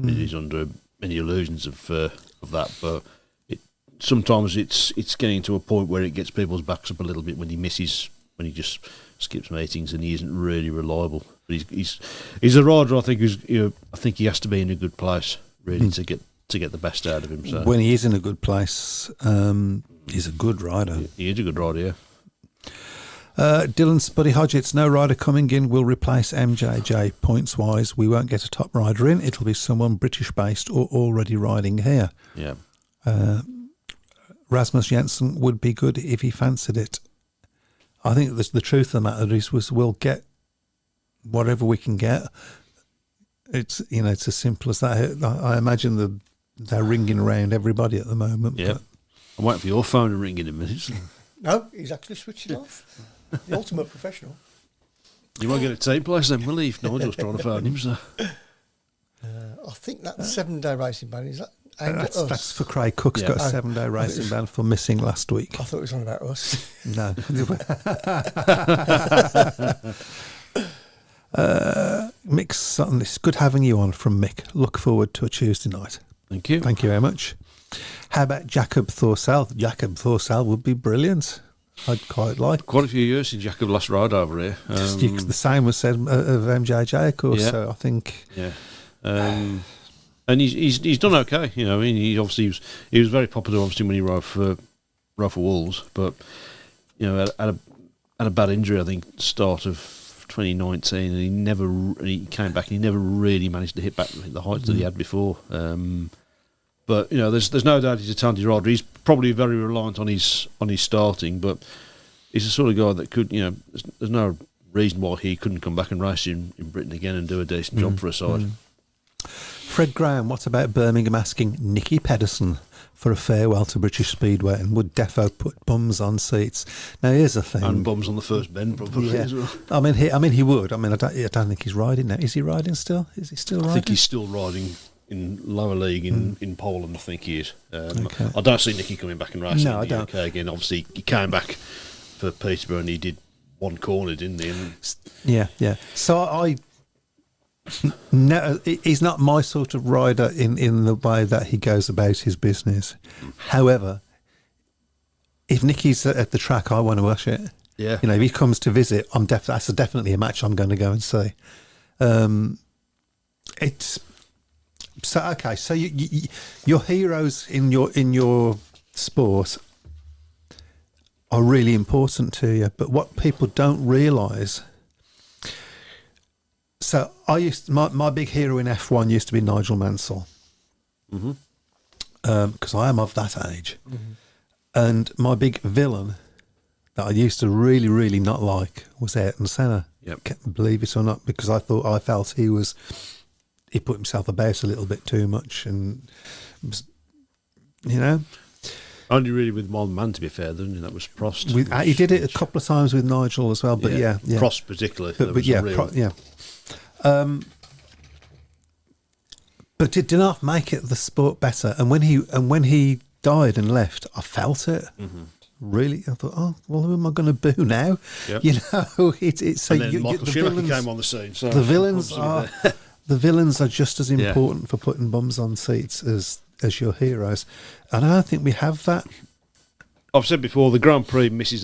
is under any illusions of that, but sometimes it's getting to a point where it gets people's backs up a little bit when he just skips meetings and he isn't really reliable. But he's a rider. I think I think he has to be in a good place really to get the best out of him. So When he is in a good place, he's a good rider. he is a good rider. Yeah. Dylan Spuddy Hodgetts, no rider coming in will replace MJJ. Points wise, we won't get a top rider in. It'll be someone British based or already riding here. Yeah. Rasmus Jensen would be good if he fancied it. I think the truth of the matter is we'll get whatever we can get. It's as simple as that. I imagine they're ringing around everybody at the moment. Yeah. but- I'm waiting for your phone to ring in a minute. No, he's actually switched it off. The ultimate professional. You won't get a tape place then, will he? If Nigel's trying to phone him. So. I think that 7-day racing ban, is that aimed at us? That's for Craig Cook's Yeah. got a 7-day racing ban for missing last week. I thought it was on about us. No. Mick Sutton, it's good having you on from Mick. Look forward to a Tuesday night. Thank you. Thank you very much. How about Jacob Thorsell? Jacob Thorsell would be brilliant. I'd quite like. Quite a few years since Jacob last ride over here. The same was said of MJJ, of course. Yeah. So I think Yeah. And he's done okay. I mean, he was very popular obviously when he rode for Wolves, but had a bad injury I think start of 2019, and he came back and he never really managed to hit back the heights that he had before. But there's no doubt he's a talented rider. He's probably very reliant on his starting, but he's the sort of guy that could there's no reason why he couldn't come back and race in Britain again and do a decent job for a side. Fred Graham, what about Birmingham asking Nicky Pedersen for a farewell to British Speedway, and would Defo put bums on seats? Now here's the thing. And bums on the first bend probably Yeah. as well. I mean, he would. I mean, I don't think he's riding now. Is he riding still? Is he still riding? I think he's still riding in lower league in Poland. I think he is. Okay. I don't see Nicky coming back and racing No, I in the don't. UK again. Obviously, he came back for Peterborough and he did one corner, didn't he? And Yeah. So no, he's not my sort of rider in the way that he goes about his business. However, if Nicky's at the track, I want to watch it. yeah, If he comes to visit, that's definitely a match I'm going to go and see. It's so okay. So your heroes in your sport are really important to you, but what people don't realise. So my big hero in F1 used to be Nigel Mansell, because I am of that age, and my big villain that I used to really, really not like was Ayrton Senna. Yep. Believe it or not, because I felt he put himself about a little bit too much, and only really with one man, to be fair, didn't he? That was Prost. he did it a couple of times with Nigel as well. But yeah. Prost particularly. But There was yeah, a real- but it did not make it the sport better. And when he died and left, I felt it. Really, I thought, oh well, who am I going to boo now? Yep. It's so and then Michael the Schumacher villains, came on the scene. So the villains obviously are the villains are just as important for putting bums on seats as as your heroes. And I don't think we have that. I've said before, the Grand Prix misses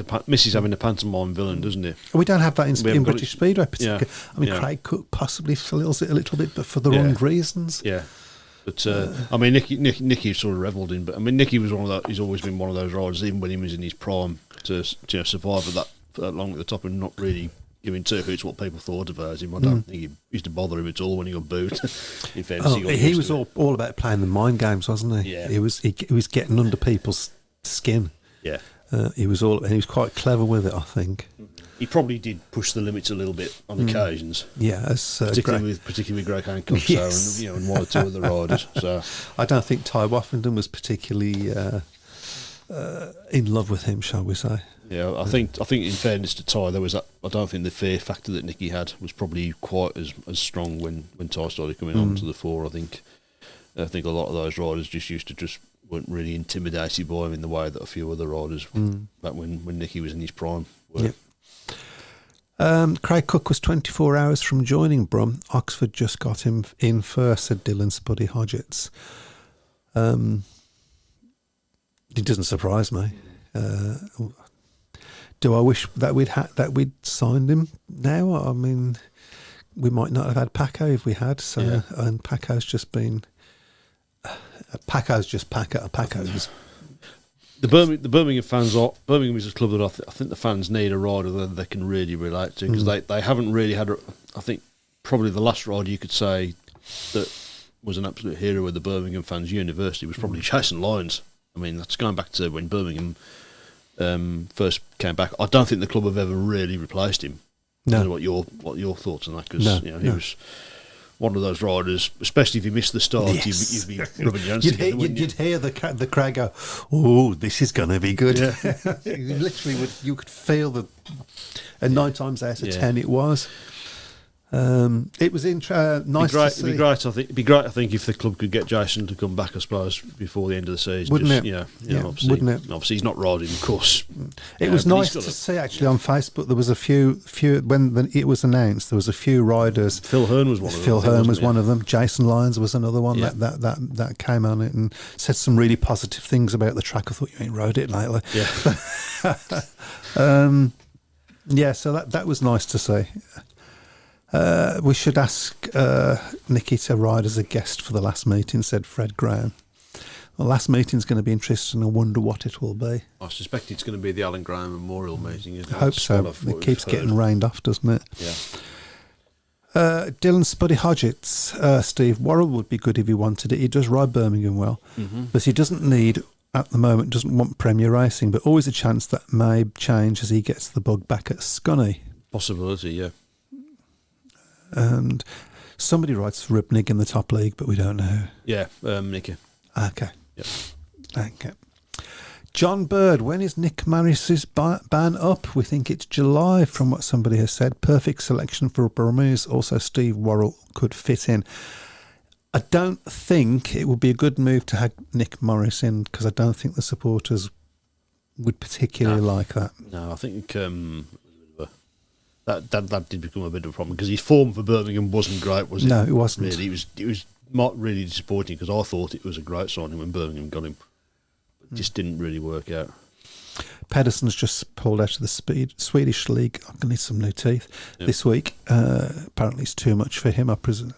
having a pantomime villain, doesn't it? We don't have that We in haven't got British it. Speedway particularly. Yeah, I mean, yeah. Craig Cook possibly fills it a little bit, but for the Yeah. wrong reasons. Yeah. But I mean, Nicky sort of revelled in. But I mean, Nicky was one of those. He's always been one of those riders, even when he was in his prime, to survive for that long at the top and not really giving two hoots what people thought about him. I don't think it used to bother him at all when he got booed. In fairness, Oh, he was all about playing the mind games, wasn't he? Yeah. He was getting under people's skin. Yeah. He was quite clever with it, I think. He probably did push the limits a little bit on occasions, Yeah, as particularly with Greg Hancock, Yes. so, and one or two other riders. So I don't think Ty Woffington was particularly in love with him, shall we say? yeah, I think in fairness to Ty, there was that. I don't think the fear factor that Nicky had was probably quite as strong when Ty started coming on to the fore. I think a lot of those riders weren't really intimidated by him in the way that a few other riders back when Nicky was in his prime were. Yep. Craig Cook was 24 hours from joining Brum. Oxford just got him in first, said Dylan Spuddy Hodgetts. It doesn't surprise me. Do I wish that we'd signed him now? I mean, we might not have had Paco if we had. So, Yeah. and Paco's just been. Paco's just Paco. Paco's. The Birmingham fans are Birmingham is a club that I think the fans need a rider that they can really relate to, because they haven't really had. I think probably the last rider you could say that was an absolute hero with the Birmingham fans university was probably Jason Lyons. I mean, that's going back to when Birmingham first came back. I don't think the club have ever really replaced him. No. I don't know what your thoughts on that, because No, he was one of those riders, especially if you missed the start, Yes. you'd be rubbing your hands You'd together, wouldn't you? hear the crowd go, "Oh, this is going to be good." You literally you could feel the, and 9 times out of 10 it was. It was nice to see. It'd be great, I think, if the club could get Jason to come back, I suppose, before the end of the season. Wouldn't it? Yeah, Yeah, obviously, wouldn't it? Obviously, he's not riding, of course. It was but nice he's to got see actually on Facebook. There was a few when it was announced. There was a few riders. Phil Hearn was one of them. Phil I think, Hearn was wasn't he? one of them. Jason Lyons was another one Yeah. that came on it and said some really positive things about the track. I thought, you ain't rode it lately. Yeah. Yeah, so that was nice to see. We should ask Nicky to ride as a guest for the last meeting, said Fred Graham. The last meeting's going to be interesting. I wonder what it will be. I suspect it's going to be the Alan Graham Memorial meeting. Isn't I it? hope That's so. what I've It keeps heard. getting rained off, doesn't it? Yeah. Dylan Spuddy Hodgetts, Steve Worrell would be good if he wanted it. He does ride Birmingham well, but he doesn't need, at the moment, doesn't want Premier Racing, but always a chance that may change as he gets the bug back at Scunny. Possibility, yeah. And somebody rides for Ribnig in the top league, but we don't know who. Yeah, Nicky. Okay. Yeah. Okay. John Bird, when is Nick Maris's ban up? We think it's July, from what somebody has said. Perfect selection for Burmese. Also, Steve Worrell could fit in. I don't think it would be a good move to have Nick Morris in, because I don't think the supporters would particularly like that. No, I think that did become a bit of a problem, because his form for Birmingham wasn't great, was it? No, it wasn't. Really, it was not really disappointing, because I thought it was a great signing when Birmingham got him. It just didn't really work out. Pedersen's just pulled out of the Swedish league. I'm going to need some new teeth this week. Apparently, it's too much for him, I presume.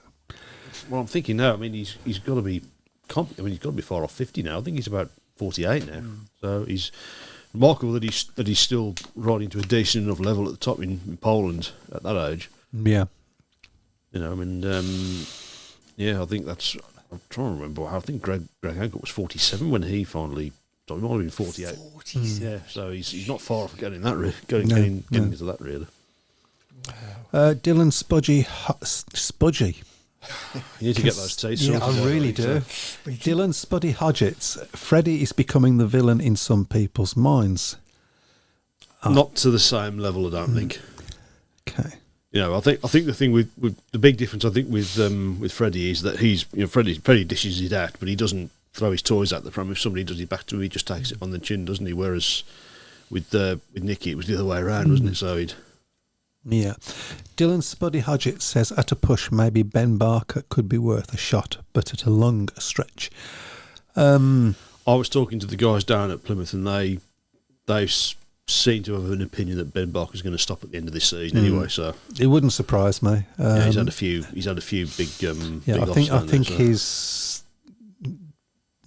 Well, I'm thinking now. I mean, he's got to be. He's got to be far off 50 now. I think he's about 48 now. So he's remarkable that he's still riding to a decent enough level at the top in Poland at that age. Yeah. You know, I mean, yeah, I think that's. I'm trying to remember. I think Greg Hancock was 47 when he finally. He might have been 48. 40. Yeah, so he's not far off getting that. Getting No. into that really. Dylan Spudgy. You need to get those teeth. Yeah, sorted I out, really I think, do. so. Dylan Spuddy Hodgetts. Freddie is becoming the villain in some people's minds. Not to the same level, I don't think. Okay. You know, I think the thing with the big difference, I think, with Freddie is that he's, you know, Freddie dishes it out, but he doesn't throw his toys at the pram. If somebody does it back to him, he just takes it on the chin, doesn't he? Whereas with Nicky, it was the other way around, wasn't it? So he'd. Yeah. Dylan Spuddy Hodgetts says, at a push, maybe Ben Barker could be worth a shot, but at a long stretch. I was talking to the guys down at Plymouth, and they seem to have an opinion that Ben Barker's going to stop at the end of this season anyway. So It wouldn't surprise me. yeah, he's had a few big. Yeah, big I think offs down there, so. he's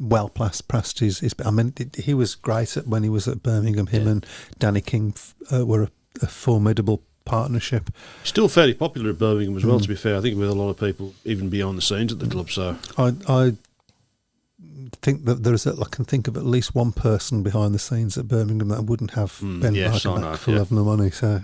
well past his. I mean, he was great when he was at Birmingham. Him and Danny King were a formidable partnership. Still fairly popular at Birmingham as well. To be fair, I think with a lot of people even beyond the scenes at the club. So I think that I can think of at least one person behind the scenes at Birmingham that wouldn't have Ben yes, Barker I know, back for yeah. love nor money. So.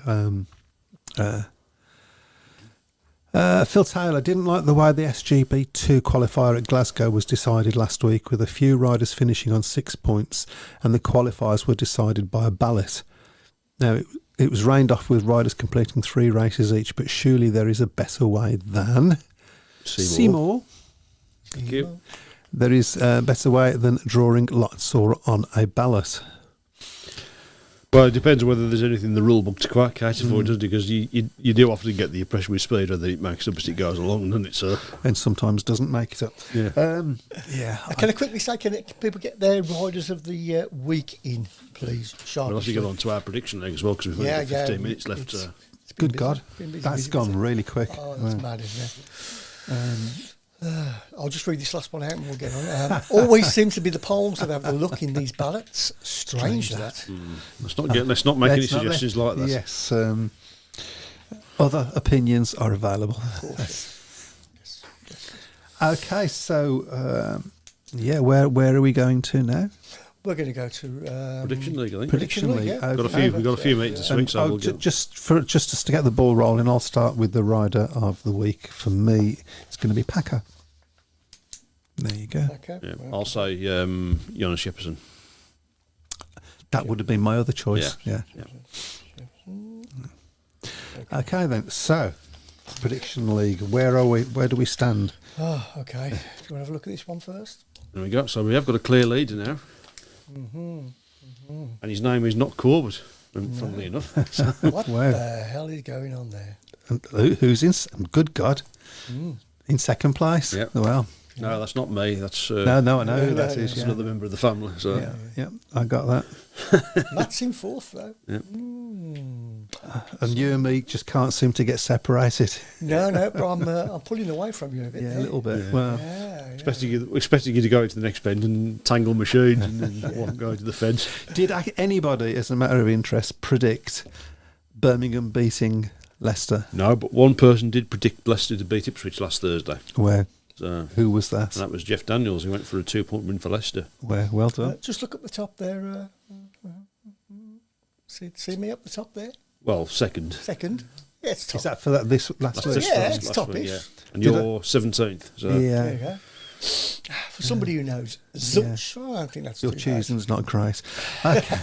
Phil Taylor didn't like the way the SGP2 qualifier at Glasgow was decided last week, with a few riders finishing on 6 points, and the qualifiers were decided by a ballot. Now, it was rained off with riders completing 3 races each, but surely there is a better way than... Seymour. Thank you. There is a better way than drawing lots or on a ballot. Well, it depends on whether there's anything in the rule book to quite cater for it, doesn't it? Because you do often get the impression with Speedway that it makes up as it goes along, doesn't it? So And sometimes doesn't make it up. yeah. Can I quickly say, can people get their riders of the week in, please? We'll have to get on to our prediction leg as well, because we've only got 15 minutes left. It's Good busy. God, Been busy, that's busy, gone busy. really quick. Oh, that's Wow. mad, isn't it? I'll just read this last one out and we'll get on. Always seems to be the polls that have the look in these ballots. Strange that. Let's not make any Let's not suggestions like that. Yes. Other opinions are available. Yes. Okay, so where are we going to now? We're going to go to Prediction league, I think. Prediction league. yeah. Okay. We've got a few meetings this week, so we'll get. Just to get the ball rolling, I'll start with the rider of the week. For me, it's going to be Packer. There you go. Okay. Yeah, well, I'll say Jonas Jepperson. That would have been my other choice. Yeah. Okay then. So, prediction league. Where are we? Where do we stand? Oh, okay. Do you want to have a look at this one first? There we go. So we have got a clear leader now. And his name is not Corbett, funnily enough. What Wow. the hell is going on there? And who's in? Good God, in second place. Yep. Well, No, that's not me. That's no, I know who no, that no, is. that's Yeah. another member of the family. So Yeah, I got that. Matt's in fourth, though. Yep. And you and me just can't seem to get separated. No, but I'm pulling away from you a bit. Yeah, there. a little bit. Yeah. Well, Yeah. expecting you to go into the next bend and tangle machines and then go to the fence. did anybody, as a matter of interest, predict Birmingham beating Leicester? No, but one person did predict Leicester to beat Ipswich last Thursday. Where? So Who was that? and that was Jeff Daniels, who went for a 2-point win for Leicester. Where? Well done. Just look up the top there. See me up the top there? Well, second. Second. Yeah, it's top. Is that for that this last week? Yeah, it's top-ish. Yeah. And Did you're 17th. So There you Yeah. go. For somebody who knows Zuch, I don't think that's Your too bad. choosing's not great. Okay.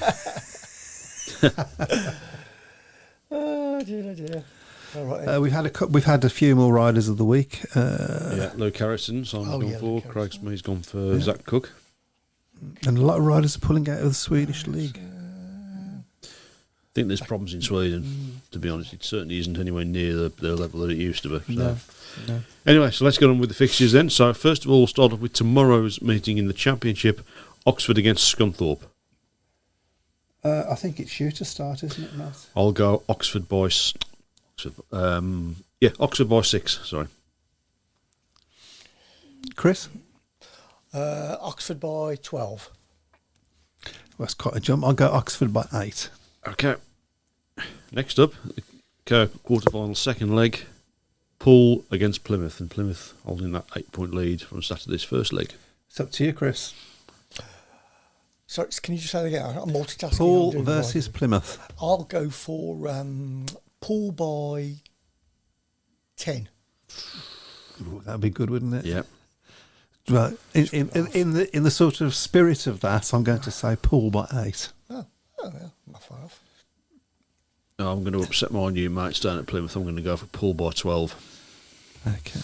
Oh dear. All right. We've had a few more riders of the week. yeah, Luke Harrison, Simon's Oh, gone yeah, for. Luke Craig Harrison. Smith's gone for Zach Cook. And a lot of riders are pulling out of the Swedish league. I think there's problems in Sweden, to be honest. It certainly isn't anywhere near the level that it used to be. So. No. Anyway, so let's get on with the fixtures then. So first of all, we'll start off with tomorrow's meeting in the Championship, Oxford against Scunthorpe. I think it's you to start, isn't it, Matt? I'll go Oxford by 6, sorry. Chris? Oxford by 12. That's quite a jump. I'll go Oxford by 8. Okay. Next up, the quarter-final second leg, Poole against Plymouth, and Plymouth holding that 8-point lead from Saturday's first leg. It's up to you, Chris. Sorry, can you just say that again? I'm multitasking. Poole I'm doing versus right. Plymouth. I'll go for Poole by 10. Ooh, that'd be good, wouldn't it? Yeah. Right. In the sort of spirit of that, I'm going to say Poole by 8. Oh well, not far off. No, I'm going to upset my new mates down at Plymouth. I'm going to go for Poole by 12. Okay.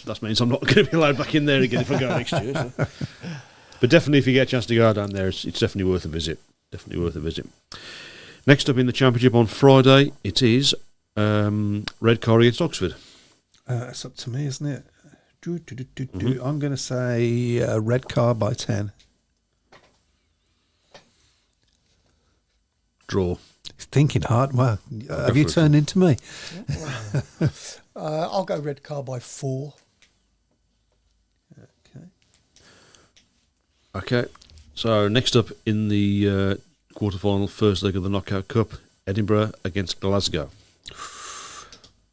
That means I'm not going to be allowed back in there again if I go next year. So. But definitely, if you get a chance to go down there, it's definitely worth a visit. Definitely worth a visit. Next up in the Championship on Friday, it is Redcar against Oxford. It's up to me, isn't it? I'm going to say red car by 10. Draw. He's thinking hard. Well, have you for it. turned into me? I'll go red car by 4. Okay. Okay. So next up in the quarter-final, first leg of the Knockout Cup, Edinburgh against Glasgow.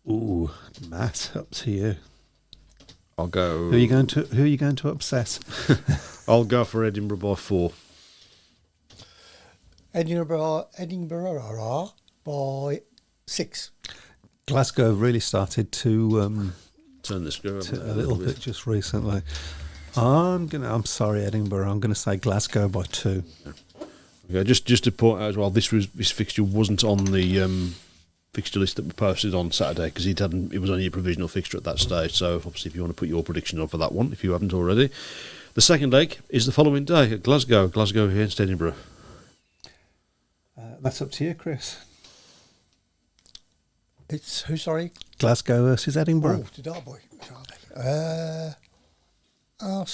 Ooh, Matt, up to you. I'll go. Who are you going to upset? I'll go for Edinburgh by 4. Edinburgh by 6. Glasgow really started to Turn the screw up a little bit just recently. I'm sorry, Edinburgh. I'm going to say Glasgow by 2. Okay, just to point out as well, this fixture wasn't on the fixture list that we posted on Saturday because it was only a provisional fixture at that stage. So obviously, if you want to put your prediction on for that one, if you haven't already, the second leg is the following day at Glasgow against Edinburgh. That's up to you, Chris. It's who? Sorry. Glasgow versus Edinburgh. Oh, the Derby. I'll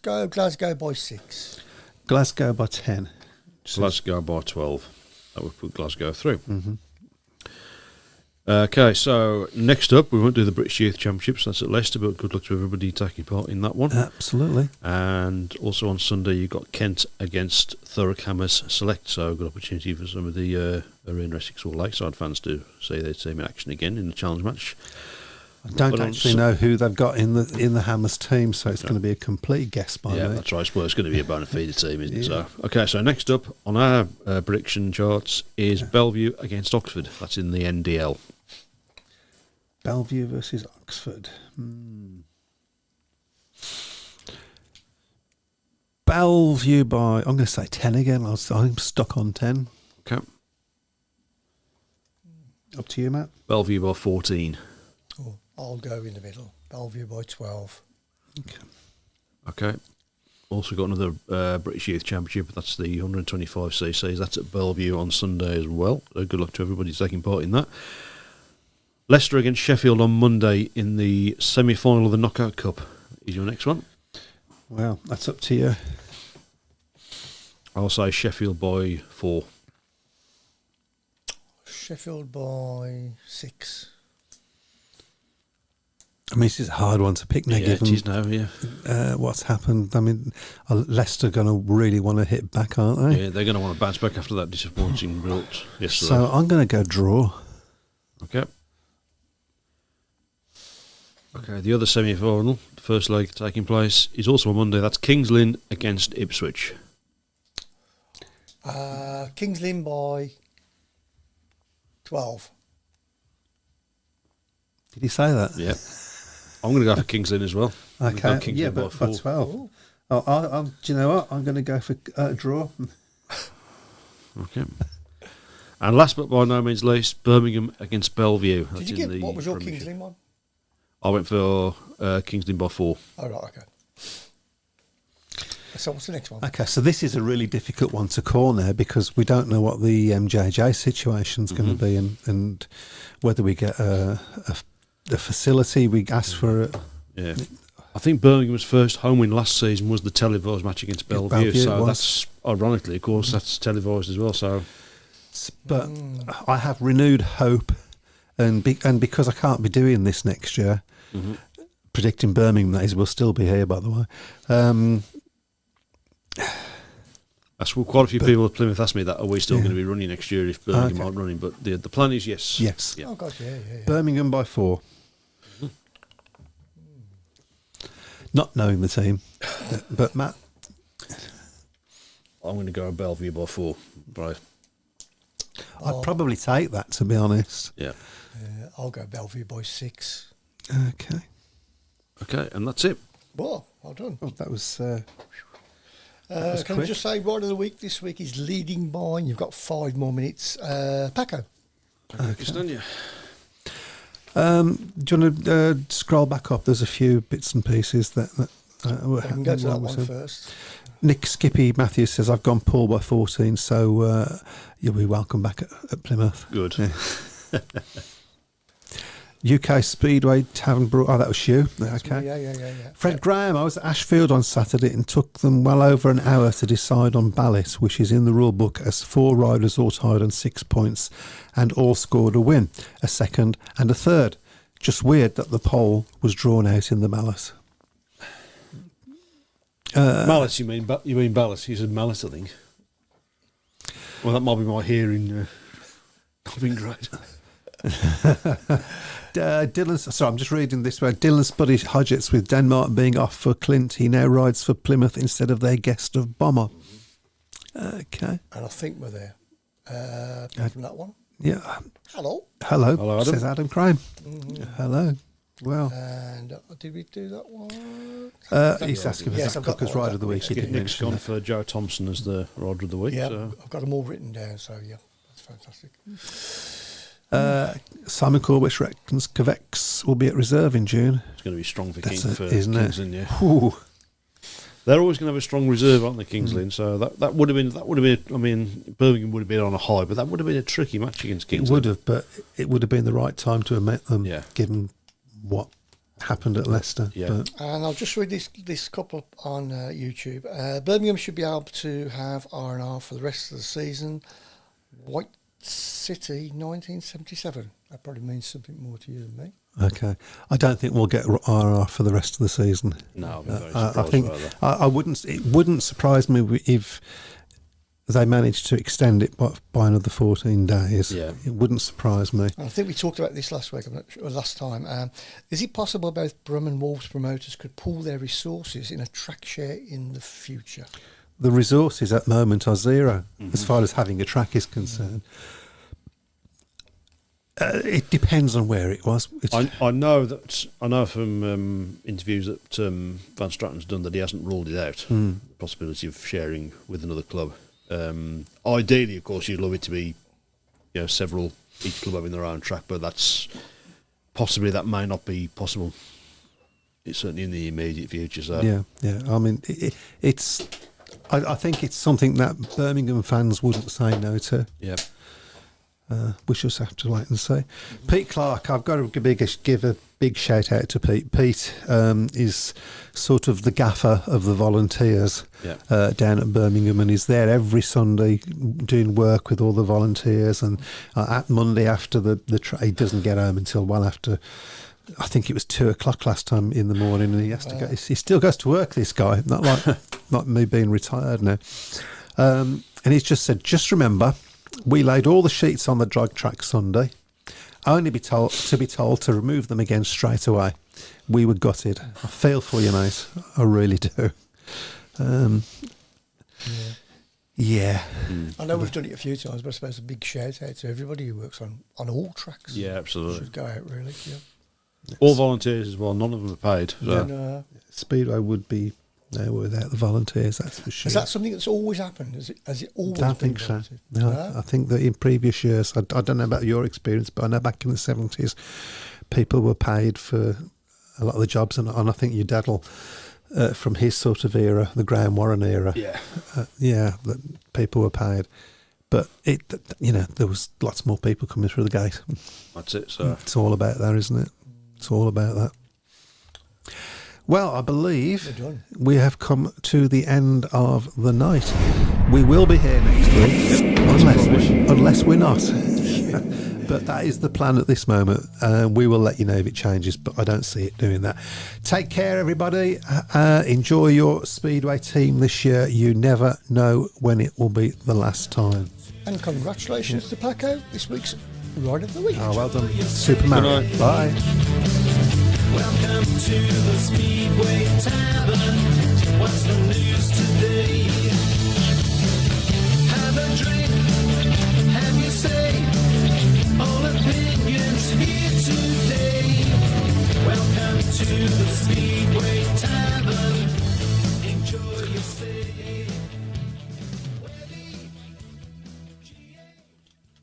go Glasgow by 6. Glasgow by 10. Glasgow by 12. That would put Glasgow through. Okay, so next up, we won't do the British Youth Championships. That's at Leicester, but good luck to everybody taking part in that one. Absolutely. And also on Sunday, you've got Kent against Thurrock Hammers Select, so good opportunity for some of the Arena Essex or Lakeside fans to see their team in action again in the challenge match. I don't But on actually know who they've got in the Hammers team, so it's going to be a complete guess by Yeah, me. that's right. Well, it's going to be a bona fide team, isn't it? So, okay, so next up on our prediction charts is Bellevue against Oxford. That's in the NDL. Bellevue versus Oxford. Bellevue by, I'm going to say 10 again. I'm stuck on 10. Okay. Up to you, Matt. Bellevue by 14. Oh, I'll go in the middle. Bellevue by 12. Okay. Also got another British Youth Championship. That's the 125cc's. That's at Bellevue on Sunday as well. Good luck to everybody taking part in that. Leicester against Sheffield on Monday in the semi-final of the Knockout Cup is your next one. Well, that's up to you. I'll say Sheffield by 4. Sheffield by 6. I mean, this is a hard one to pick now, Yeah, it is now, yeah. what's happened. I mean, Leicester going to really want to hit back, aren't they? Yeah, they're going to want to bounce back after that disappointing result yesterday. So I'm going to go draw. Okay. Okay, the other semi-final, the first leg taking place, is also on Monday. That's Kings Lynn against Ipswich. Kings Lynn by 12. Did you say that? Yeah. I'm going to go for Kings Lynn as well. I'm gonna go Okay, Kings yeah, Lynn by but 4. for 12. Do you know what? I'm going to go for draw. Okay. And last but by no means least, Birmingham against Bellevue. Did That's you in get the what was your Premiership. Kings Lynn one? I went for Kings Lynn by 4. Oh, right, okay. So what's the next one? Okay, so this is a really difficult one to call now because we don't know what the MJJ situation's going to be and whether we get a facility. We asked for it. Yeah. I think Birmingham's first home win last season was the televised match against Bellevue. Bellevue, it So was. that's, ironically, of course, that's televised as well. So But I have renewed hope, and because I can't be doing this next year, predicting Birmingham days will still be here, by the way. that's what quite a few people at Plymouth asked me that. Are we still going to be running next year if Birmingham aren't running? But the plan is yes. Yes. Yeah. Oh, God, yeah. Birmingham by 4. Not knowing the team, but Matt, I'm going to go Bellevue by 4. Right. I'd probably take that, to be honest. Yeah. I'll go Bellevue by 6. Okay. Okay, and that's it. Well done. Oh, that was Can I quick. just say, Ride of the Week this week is leading by, and you've got 5 more minutes. Paco. Castagna. Do you want to scroll back up? There's a few bits and pieces that We can go to that what one was it? first. Nick Skippy Matthews says, I've gone Paul by 14, so you'll be welcome back at Plymouth. Good. Yeah. UK Speedway Tavern Brew. Oh, that was you. Okay. Yeah. Fred Graham, I was at Ashfield on Saturday and took them well over an hour to decide on ballot, which is in the rule book as 4 riders all tied on 6 points and all scored a win, a second and a third. Just weird that the poll was drawn out in the ballot. Malice, you mean ballot? You said malice, I think. Well, that might be my hearing not been great. Dylan, sorry, I'm just reading this way. Dylan Spuddy Hodgetts, with Denmark being off for Clint, he now rides for Plymouth instead of their guest of Bomber. Okay. And I think we're there. From that one. Yeah. Hello. Hello, Adam. says Adam Crane. Hello. Well, And did we do that one? he's asking for Yes, Zach I've got Cooker's that one. Rider of the Week. He didn't Nick's mention gone that. for Joe Thompson as the rider of the week. Yeah, So. I've got them all written down, so yeah, that's fantastic. Simon Corbett reckons Kovex will be at reserve in June. It's going to be strong for That's King, it, for isn't it? Kings Lynn, yeah. Ooh. They're always going to have a strong reserve, aren't they, Kings Lynn? So that would have been. I mean, Birmingham would have been on a high, but that would have been a tricky match against Kings It would Lynn. have, but it would have been the right time to have met them, Yeah. given what happened at Leicester. Yeah. But And I'll just read this couple on YouTube. Birmingham should be able to have R&R for the rest of the season. White City, 1977. That probably means something more to you than me. okay, I don't think we'll get RR for the rest of the season. No, I'll be very I surprised think by that. I wouldn't. It wouldn't surprise me if they managed to extend it by another 14 days. Yeah. It wouldn't surprise me. And I think we talked about this last week, I'm not sure, or last time. Is it possible both Brum and Wolves promoters could pool their resources in a track share in the future? The resources at the moment are zero as far as having a track is concerned. It depends on where it was. I know from interviews that Van Stratton's done that he hasn't ruled it out. The possibility of sharing with another club. Ideally, of course, you'd love it to be, several, each club having their own track, but that may not be possible. It's certainly in the immediate future. So Yeah. I mean, it's. I think it's something that Birmingham fans wouldn't say no to. yeah. We just have to wait and see. Pete Clark, I've got to give a big shout out to Pete. Pete is sort of the gaffer of the volunteers down at Birmingham, and he's there every Sunday doing work with all the volunteers. And at Monday after the he doesn't get home until well after. I think it was 2:00 last time in the morning, and he has to go. He still goes to work. This guy, not like me being retired now. And he's just said, just remember. We laid all the sheets on the drag track Sunday, only to be told to remove them again straight away. We were gutted. I feel for you, mate. I really do. Yeah. I know we've done it a few times, but I suppose a big shout out to everybody who works on all tracks. Yeah, absolutely. Should go out, really. Yeah. All volunteers as well. None of them are paid. So. And, Speedway would be there without the volunteers, that's for sure. is that something that's always happened? Has it always I don't been think so. volunteered? No, I think that in previous years, I don't know about your experience, but I know back in the 70s, people were paid for a lot of the jobs, and I think your dad will, from his sort of era, the Graham Warren era, that people were paid. But there was lots more people coming through the gate. That's it. So It's all about that, isn't it? It's all about that. Well, I believe We're done. we have come to the end of the night. We will be here next week, unless we're not. But that is the plan at this moment. We will let you know if it changes, but I don't see it doing that. Take care, everybody. Enjoy your Speedway team this year. You never know when it will be the last time. And congratulations to Paco, this week's Ride of the Week. Oh, well done. Superman. Good night. Bye. Welcome to the Speedway Tavern. What's the news today? Have a drink, have your say. All opinions here today. Welcome to the Speedway